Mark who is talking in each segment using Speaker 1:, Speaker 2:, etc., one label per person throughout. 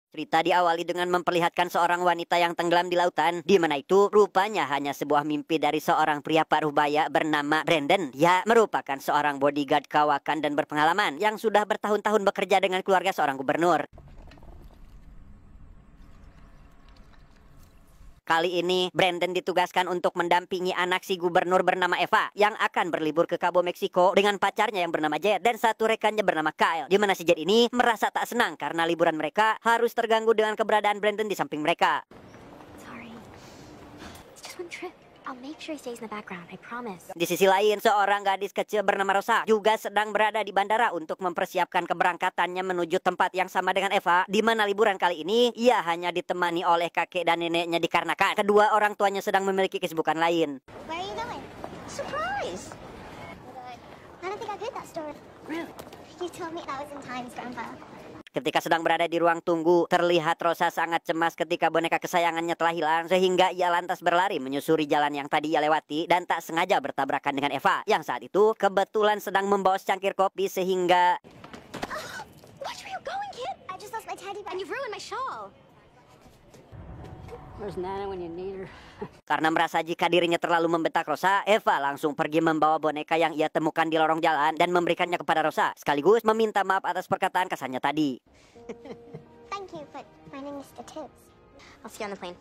Speaker 1: Cerita diawali dengan memperlihatkan seorang wanita yang tenggelam di lautan, di mana itu rupanya hanya sebuah mimpi dari seorang pria paruh baya bernama Brandon. Dia merupakan seorang bodyguard kawakan dan berpengalaman yang sudah bertahun-tahun bekerja dengan keluarga seorang gubernur. Kali ini, Brandon ditugaskan untuk mendampingi anak si gubernur bernama Eva yang akan berlibur ke Cabo Mexico dengan pacarnya yang bernama Jed dan satu rekannya bernama Kyle. Di mana si Jed ini merasa tak senang karena liburan mereka harus terganggu dengan keberadaan Brandon di samping mereka.
Speaker 2: Sorry. It's just one trip. I'll make sure he stays in the background, I promise.
Speaker 1: Di sisi lain, seorang gadis kecil bernama Rosa juga sedang berada di bandara untuk mempersiapkan keberangkatannya menuju tempat yang sama dengan Eva, di mana liburan kali ini ia hanya ditemani oleh kakek dan neneknya dikarenakan kedua orang tuanya sedang memiliki kesibukan lain.
Speaker 2: Where are you going? Surprise! I don't think I've heard that story.
Speaker 3: Really?
Speaker 2: You told me that was in Times, Grandpa.
Speaker 1: Ketika sedang berada di ruang tunggu, terlihat Rosa sangat cemas ketika boneka kesayangannya telah hilang, sehingga ia lantas berlari menyusuri jalan yang tadi ia lewati dan tak sengaja bertabrakan dengan Eva, yang saat itu kebetulan sedang membawa secangkir kopi sehingga...
Speaker 2: Watch where you're going, kid! I just lost my teddy bear and you've ruined my shawl.
Speaker 3: Where's Nana when you need her?
Speaker 1: Karena merasa jika dirinya terlalu membentak Rosa, Eva langsung pergi membawa boneka yang ia temukan di lorong jalan dan memberikannya kepada Rosa, sekaligus meminta maaf atas perkataan kasarnya tadi.
Speaker 2: Thank you, but my name is Mr. Tibbs. I'll see you on the plane.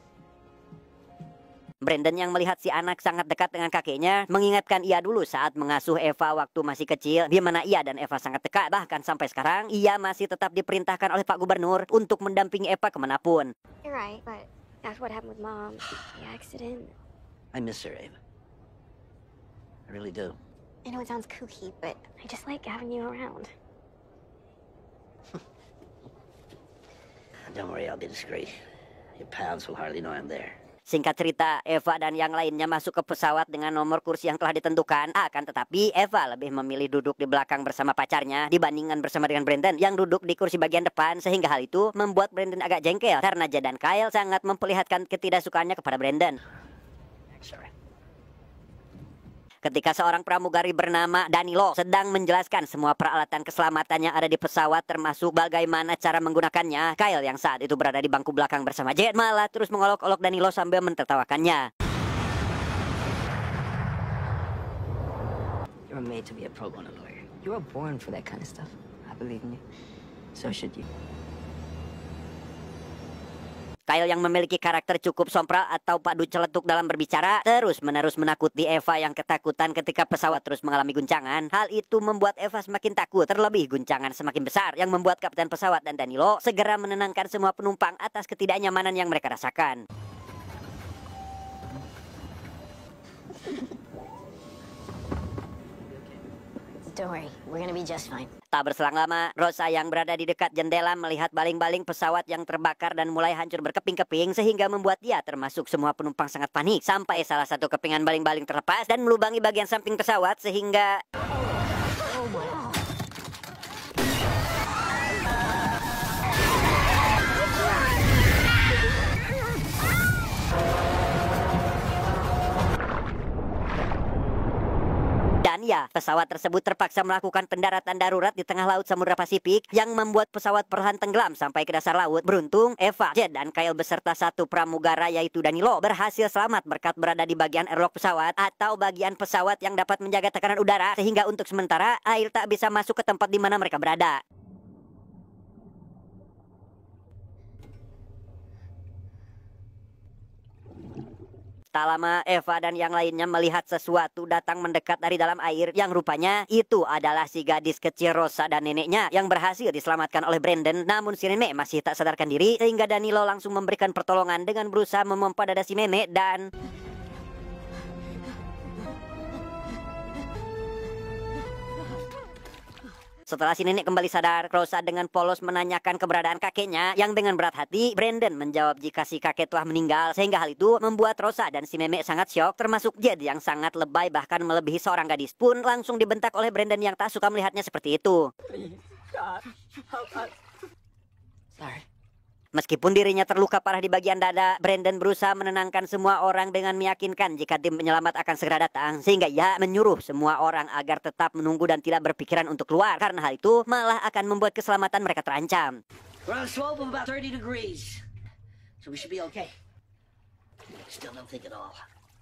Speaker 1: Brandon yang melihat si anak sangat dekat dengan kakeknya mengingatkan ia dulu saat mengasuh Eva waktu masih kecil, di mana ia dan Eva sangat dekat. Bahkan sampai sekarang ia masih tetap diperintahkan oleh Pak Gubernur untuk mendampingi Eva kemanapun.
Speaker 2: You're right, but after what happened with Mom, the accident...
Speaker 3: I miss her, Ava. I really do.
Speaker 2: I know it sounds kooky, but I just like having you around.
Speaker 3: Don't worry, I'll be discreet. Your pals will hardly know I'm there.
Speaker 1: Singkat cerita, Eva dan yang lainnya masuk ke pesawat dengan nomor kursi yang telah ditentukan. Akan tetapi, Eva lebih memilih duduk di belakang bersama pacarnya dibandingkan bersama dengan Brandon yang duduk di kursi bagian depan. Sehingga hal itu membuat Brandon agak jengkel karena Jed dan Kyle sangat memperlihatkan ketidaksukaannya kepada Brandon.
Speaker 3: Sorry.
Speaker 1: Ketika seorang pramugari bernama Danilo sedang menjelaskan semua peralatan keselamatan yang ada di pesawat termasuk bagaimana cara menggunakannya, Kyle yang saat itu berada di bangku belakang bersama Jed malah terus mengolok-olok Danilo sambil mentertawakannya.
Speaker 3: You're made to be a pro bono lawyer. You were born for that kind of stuff. I believe in you. So should you.
Speaker 1: Kyle yang memiliki karakter cukup sompral atau padu celetuk dalam berbicara terus-menerus menakuti Eva yang ketakutan ketika pesawat terus mengalami guncangan. Hal itu membuat Eva semakin takut, terlebih guncangan semakin besar yang membuat kapten pesawat dan Danilo segera menenangkan semua penumpang atas ketidaknyamanan yang mereka rasakan.
Speaker 2: Don't worry, we're gonna be just fine.
Speaker 1: Tak berselang lama, Rosa yang berada di dekat jendela melihat baling-baling pesawat yang terbakar dan mulai hancur berkeping-keping sehingga membuat dia termasuk semua penumpang sangat panik sampai salah satu kepingan baling-baling terlepas dan melubangi bagian samping pesawat sehingga... Dan ya, pesawat tersebut terpaksa melakukan pendaratan darurat di tengah laut Samudra Pasifik yang membuat pesawat perlahan tenggelam sampai ke dasar laut. Beruntung, Eva, Jed, dan Kyle beserta satu pramugara yaitu Danilo berhasil selamat berkat berada di bagian airlock pesawat atau bagian pesawat yang dapat menjaga tekanan udara sehingga untuk sementara air tak bisa masuk ke tempat di mana mereka berada. Tak lama, Eva dan yang lainnya melihat sesuatu datang mendekat dari dalam air yang rupanya itu adalah si gadis kecil Rosa dan neneknya yang berhasil diselamatkan oleh Brandon. Namun si nenek masih tak sadarkan diri sehingga Danilo langsung memberikan pertolongan dengan berusaha memompa dada si nenek dan... Setelah si nenek kembali sadar, Rosa dengan polos menanyakan keberadaan kakeknya yang dengan berat hati, Brandon menjawab jika si kakek telah meninggal. Sehingga hal itu membuat Rosa dan si nenek sangat syok, termasuk Jed yang sangat lebay bahkan melebihi seorang gadis pun langsung dibentak oleh Brandon yang tak suka melihatnya seperti itu.
Speaker 3: Please, God, help us. Sorry.
Speaker 1: Meskipun dirinya terluka parah di bagian dada, Brandon berusaha menenangkan semua orang dengan meyakinkan jika tim penyelamat akan segera datang. Sehingga ia menyuruh semua orang agar tetap menunggu dan tidak berpikiran untuk keluar. Karena hal itu malah akan membuat keselamatan mereka terancam.
Speaker 4: We're on a slope of about 30 degrees. So we should be okay. Still don't think at all.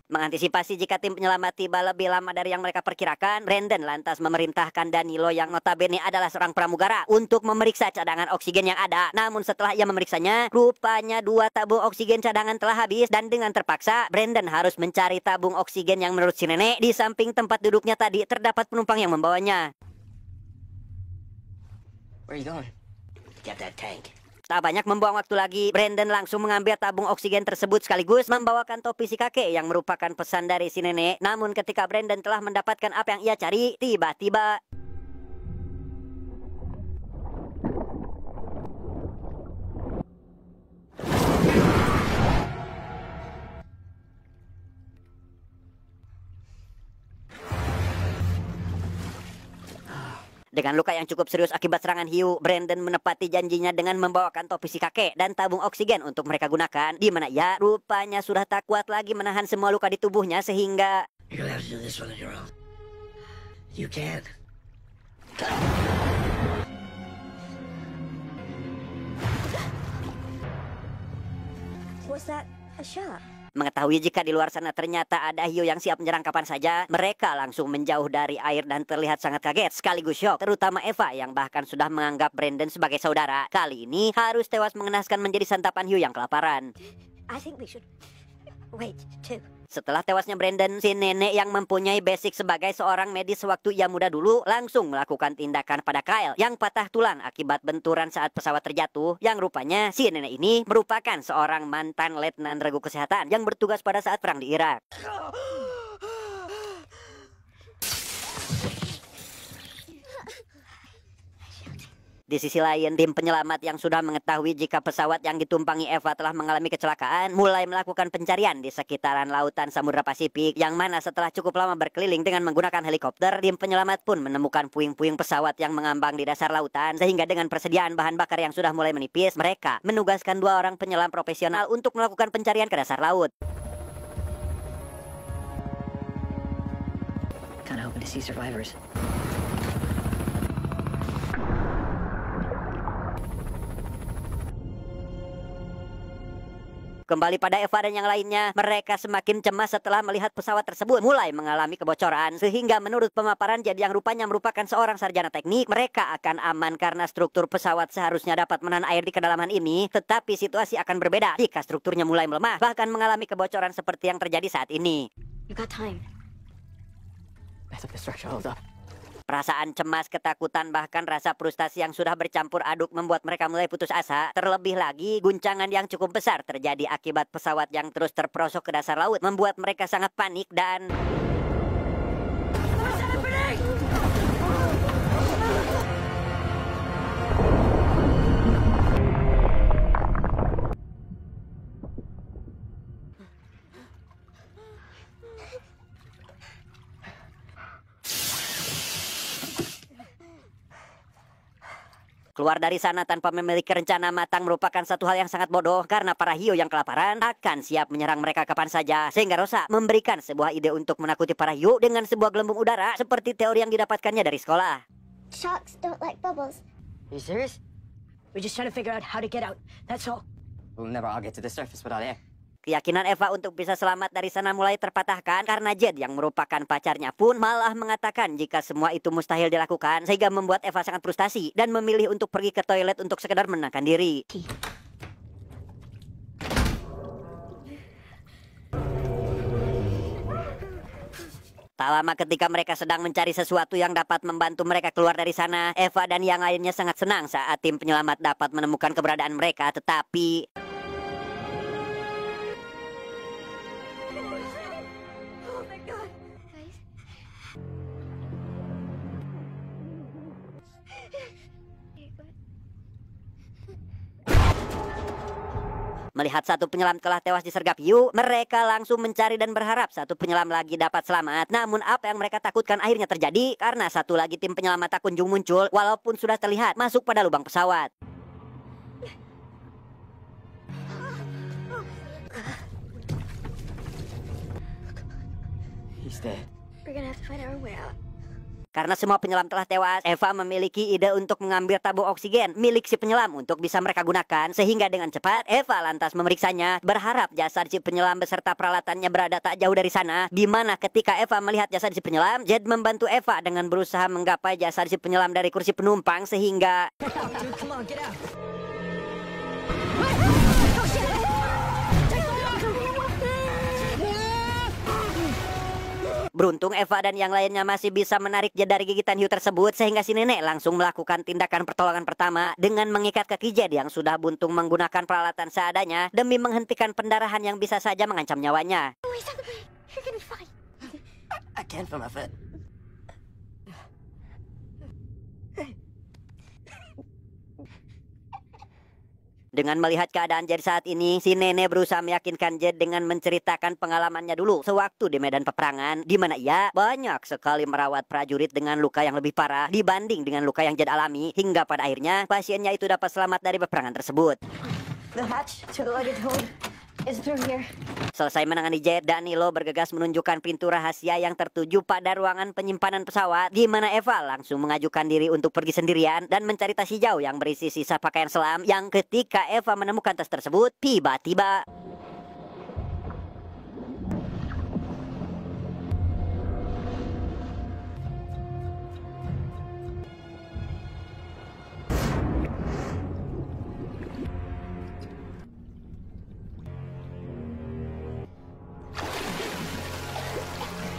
Speaker 1: Mengantisipasi jika tim penyelamat tiba lebih lama dari yang mereka perkirakan, Brandon lantas memerintahkan Danilo yang notabene adalah seorang pramugara untuk memeriksa cadangan oksigen yang ada. Namun setelah ia memeriksanya, rupanya 2 tabung oksigen cadangan telah habis dan dengan terpaksa Brandon harus mencari tabung oksigen yang menurut si nenek di samping tempat duduknya tadi terdapat penumpang yang membawanya.
Speaker 3: Where are you going?
Speaker 4: Get that tank.
Speaker 1: Tak banyak membuang waktu lagi, Brandon langsung mengambil tabung oksigen tersebut sekaligus membawakan topi si kakek yang merupakan pesan dari si nenek. Namun ketika Brandon telah mendapatkan apa yang ia cari, tiba-tiba dengan luka yang cukup serius akibat serangan hiu, Brandon menepati janjinya dengan membawakan topi si kakek dan tabung oksigen untuk mereka gunakan, di mana ia rupanya sudah tak kuat lagi menahan semua luka di tubuhnya sehingga
Speaker 4: You're gonna have to do this one on your own. You can.
Speaker 2: Was that a shark?
Speaker 1: mengetahui jika di luar sana ternyata ada hiu yang siap menyerang kapan saja, mereka langsung menjauh dari air dan terlihat sangat kaget sekaligus syok, terutama Eva yang bahkan sudah menganggap Brandon sebagai saudara. Kali ini harus tewas mengenaskan menjadi santapan hiu yang kelaparan.
Speaker 2: I think we should wait too.
Speaker 1: Setelah tewasnya Brandon, si nenek yang mempunyai basic sebagai seorang medis sewaktu ia muda dulu langsung melakukan tindakan pada Kyle yang patah tulang akibat benturan saat pesawat terjatuh, yang rupanya si nenek ini merupakan seorang mantan letnan regu kesehatan yang bertugas pada saat perang di Irak. Di sisi lain, tim penyelamat yang sudah mengetahui jika pesawat yang ditumpangi Eva telah mengalami kecelakaan mulai melakukan pencarian di sekitaran lautan Samudra Pasifik, yang mana setelah cukup lama berkeliling dengan menggunakan helikopter, tim penyelamat pun menemukan puing-puing pesawat yang mengambang di dasar lautan, sehingga dengan persediaan bahan bakar yang sudah mulai menipis, mereka menugaskan 2 orang penyelam profesional untuk melakukan pencarian ke dasar laut.
Speaker 3: Kinda hoping to see survivors.
Speaker 1: Kembali pada Eva dan yang lainnya, mereka semakin cemas setelah melihat pesawat tersebut mulai mengalami kebocoran, sehingga menurut pemaparan Jed yang rupanya merupakan seorang sarjana teknik, mereka akan aman karena struktur pesawat seharusnya dapat menahan air di kedalaman ini, tetapi situasi akan berbeda jika strukturnya mulai melemah, bahkan mengalami kebocoran seperti yang terjadi saat ini.
Speaker 2: You got time.
Speaker 3: I think the structure holds up.
Speaker 1: Perasaan cemas, ketakutan, bahkan rasa frustasi yang sudah bercampur aduk membuat mereka mulai putus asa. Terlebih lagi, guncangan yang cukup besar terjadi akibat pesawat yang terus terperosok ke dasar laut membuat mereka sangat panik dan... Keluar dari sana tanpa memiliki rencana matang merupakan satu hal yang sangat bodoh, karena para hiu yang kelaparan akan siap menyerang mereka kapan saja. Sehingga Rosa memberikan sebuah ide untuk menakuti para hiu dengan sebuah gelembung udara seperti teori yang didapatkannya dari sekolah.
Speaker 2: Sharks don't like bubbles.
Speaker 3: Are you serious?
Speaker 4: We're just trying to figure out how to get out. That's all.
Speaker 3: We'll never all get to the surface without air.
Speaker 1: Keyakinan Eva untuk bisa selamat dari sana mulai terpatahkan karena Jed yang merupakan pacarnya pun malah mengatakan jika semua itu mustahil dilakukan, sehingga membuat Eva sangat frustasi dan memilih untuk pergi ke toilet untuk sekedar menenangkan diri. Tak lama ketika mereka sedang mencari sesuatu yang dapat membantu mereka keluar dari sana, Eva dan yang lainnya sangat senang saat tim penyelamat dapat menemukan keberadaan mereka, tetapi... Melihat satu penyelam telah tewas disergap hiu, mereka langsung mencari dan berharap satu penyelam lagi dapat selamat. Namun apa yang mereka takutkan akhirnya terjadi karena satu lagi tim penyelamat tak kunjung muncul walaupun sudah terlihat masuk pada lubang pesawat.
Speaker 3: He's dead.
Speaker 2: We're gonna have to find our way out.
Speaker 1: Karena semua penyelam telah tewas, Eva memiliki ide untuk mengambil tabung oksigen milik si penyelam untuk bisa mereka gunakan. Sehingga dengan cepat, Eva lantas memeriksanya, berharap jasad si penyelam beserta peralatannya berada tak jauh dari sana. Di mana ketika Eva melihat jasad si penyelam, Jed membantu Eva dengan berusaha menggapai jasad si penyelam dari kursi penumpang sehingga... Beruntung Eva dan yang lainnya masih bisa menarik Jed dari gigitan hiu tersebut sehingga si nenek langsung melakukan tindakan pertolongan pertama dengan mengikat kaki Jed yang sudah buntung menggunakan peralatan seadanya demi menghentikan pendarahan yang bisa saja mengancam nyawanya.
Speaker 2: You're gonna be fine.
Speaker 3: I can't feel my foot.
Speaker 1: Dengan melihat keadaan Jed saat ini, si nenek berusaha meyakinkan Jed dengan menceritakan pengalamannya dulu sewaktu di medan peperangan, di mana ia banyak sekali merawat prajurit dengan luka yang lebih parah dibanding dengan luka yang Jed alami, hingga pada akhirnya pasiennya itu dapat selamat dari peperangan tersebut.
Speaker 3: The hatch to the luggage hold is through here.
Speaker 1: Selesai menangani Jed, Danilo bergegas menunjukkan pintu rahasia yang tertuju pada ruangan penyimpanan pesawat, di mana Eva langsung mengajukan diri untuk pergi sendirian dan mencari tas hijau yang berisi sisa pakaian selam yang ketika Eva menemukan tas tersebut, tiba-tiba...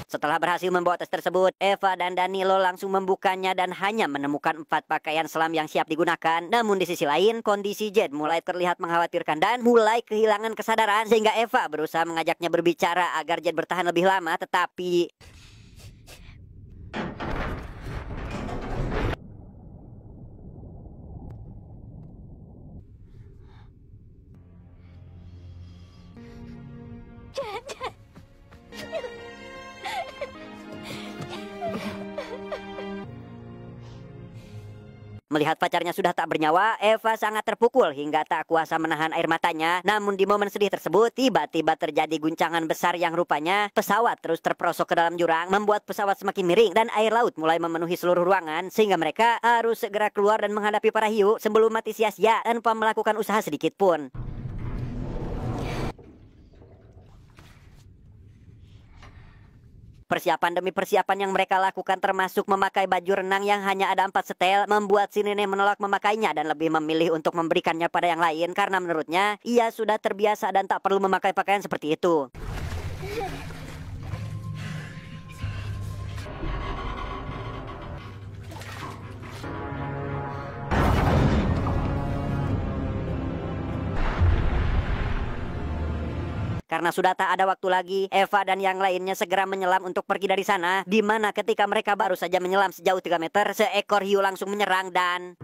Speaker 1: Setelah berhasil membawa tas tersebut, Eva dan Danilo langsung membukanya dan hanya menemukan 4 pakaian selam yang siap digunakan. Namun di sisi lain, kondisi Jed mulai terlihat mengkhawatirkan dan mulai kehilangan kesadaran sehingga Eva berusaha mengajaknya berbicara agar Jed bertahan lebih lama, tetapi... Melihat pacarnya sudah tak bernyawa, Eva sangat terpukul hingga tak kuasa menahan air matanya. Namun di momen sedih tersebut, tiba-tiba terjadi guncangan besar yang rupanya pesawat terus terperosok ke dalam jurang, membuat pesawat semakin miring dan air laut mulai memenuhi seluruh ruangan, sehingga mereka harus segera keluar dan menghadapi para hiu sebelum mati sia-sia tanpa melakukan usaha sedikit pun. Persiapan demi persiapan yang mereka lakukan termasuk memakai baju renang yang hanya ada 4 setel membuat si nenek menolak memakainya dan lebih memilih untuk memberikannya pada yang lain karena menurutnya ia sudah terbiasa dan tak perlu memakai pakaian seperti itu. Karena sudah tak ada waktu lagi, Eva dan yang lainnya segera menyelam untuk pergi dari sana. Di mana ketika mereka baru saja menyelam sejauh 3 meter, seekor hiu langsung menyerang dan...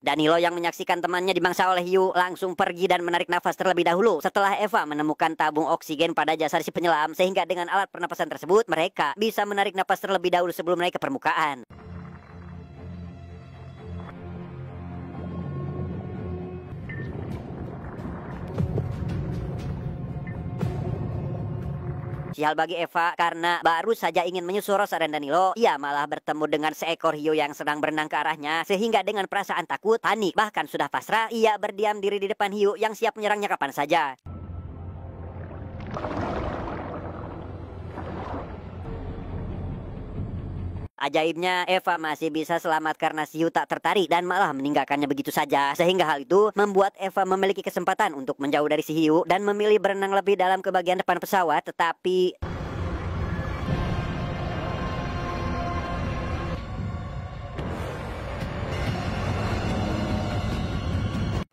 Speaker 1: Danilo yang menyaksikan temannya dimangsa oleh hiu langsung pergi dan menarik nafas terlebih dahulu setelah Eva menemukan tabung oksigen pada jasad si penyelam, sehingga dengan alat pernapasan tersebut mereka bisa menarik napas terlebih dahulu sebelum naik ke permukaan. Sial bagi Eva karena baru saja ingin menyusul Rosa dan Danilo, ia malah bertemu dengan seekor hiu yang sedang berenang ke arahnya, sehingga dengan perasaan takut, panik, bahkan sudah pasrah, ia berdiam diri di depan hiu yang siap menyerangnya kapan saja. Ajaibnya, Eva masih bisa selamat karena si hiu tak tertarik dan malah meninggalkannya begitu saja. Sehingga hal itu membuat Eva memiliki kesempatan untuk menjauh dari si hiu dan memilih berenang lebih dalam ke bagian depan pesawat. Tetapi...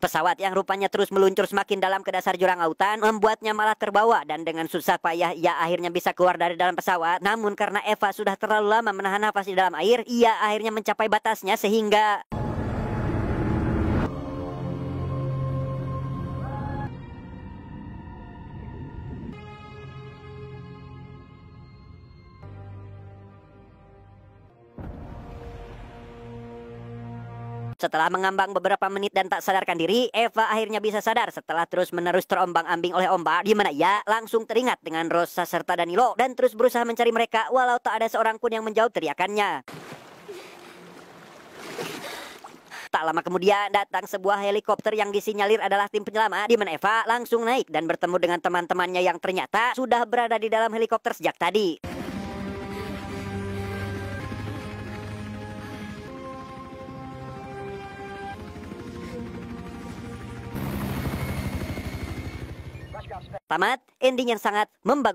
Speaker 1: pesawat yang rupanya terus meluncur semakin dalam ke dasar jurang lautan membuatnya malah terbawa dan dengan susah payah ia akhirnya bisa keluar dari dalam pesawat. Namun karena Eva sudah terlalu lama menahan nafas di dalam air, ia akhirnya mencapai batasnya sehingga... Setelah mengambang beberapa menit dan tak sadarkan diri, Eva akhirnya bisa sadar setelah terus-menerus terombang-ambing oleh ombak, di mana ia langsung teringat dengan Rosa serta Danilo dan terus berusaha mencari mereka walau tak ada seorang pun yang menjawab teriakannya. Tak lama kemudian datang sebuah helikopter yang disinyalir adalah tim penyelamat, di mana Eva langsung naik dan bertemu dengan teman-temannya yang ternyata sudah berada di dalam helikopter sejak tadi. Tamat, ending yang sangat membagus.